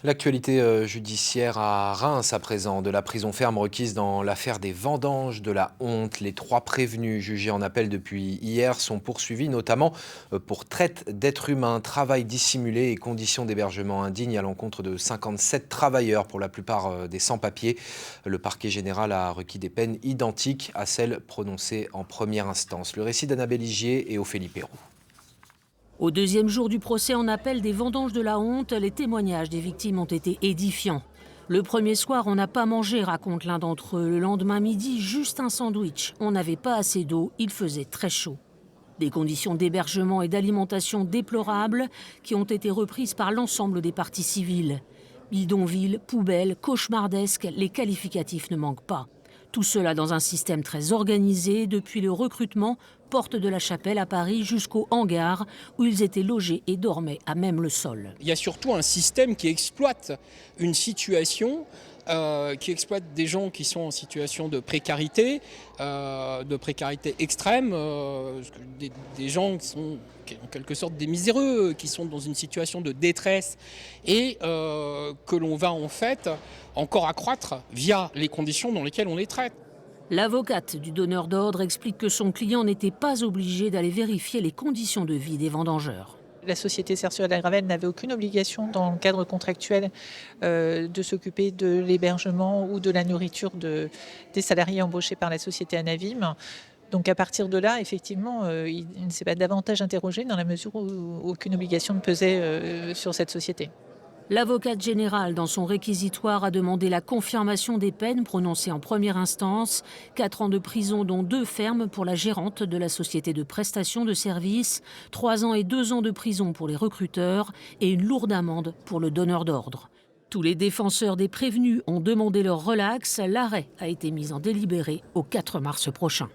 L'actualité judiciaire à Reims à présent, de la prison ferme requise dans l'affaire des vendanges de la honte. Les 3 prévenus jugés en appel depuis hier sont poursuivis notamment pour traite d'êtres humains, travail dissimulé et conditions d'hébergement indignes à l'encontre de 57 travailleurs, pour la plupart des sans-papiers. Le parquet général a requis des peines identiques à celles prononcées en première instance. Le récit d'Annabelle Ligier et Ophélie Perroux. Au deuxième jour du procès en appel des vendanges de la honte, les témoignages des victimes ont été édifiants. Le premier soir, on n'a pas mangé, raconte l'un d'entre eux. Le lendemain midi, juste un sandwich. On n'avait pas assez d'eau, il faisait très chaud. Des conditions d'hébergement et d'alimentation déplorables qui ont été reprises par l'ensemble des parties civiles. Bidonville, poubelle, cauchemardesque, les qualificatifs ne manquent pas. Tout cela dans un système très organisé, depuis le recrutement, porte de la Chapelle à Paris, jusqu'au hangar où ils étaient logés et dormaient à même le sol. Il y a surtout un système qui exploite une situation, qui exploite des gens qui sont en situation de précarité extrême, des gens qui sont en quelque sorte des miséreux, qui sont dans une situation de détresse et que l'on va en fait encore accroître via les conditions dans lesquelles on les traite. L'avocate du donneur d'ordre explique que son client n'était pas obligé d'aller vérifier les conditions de vie des vendangeurs. La société Cercio de la Gravelle n'avait aucune obligation dans le cadre contractuel de s'occuper de l'hébergement ou de la nourriture des salariés embauchés par la société Anavim. Donc à partir de là, effectivement, il ne s'est pas davantage interrogé dans la mesure où aucune obligation ne pesait sur cette société. L'avocate générale, dans son réquisitoire, a demandé la confirmation des peines prononcées en première instance. 4 ans de prison, dont 2 fermes pour la gérante de la société de prestation de services, 3 ans et 2 ans de prison pour les recruteurs et une lourde amende pour le donneur d'ordre. Tous les défenseurs des prévenus ont demandé leur relax. L'arrêt a été mis en délibéré au 4 mars prochain.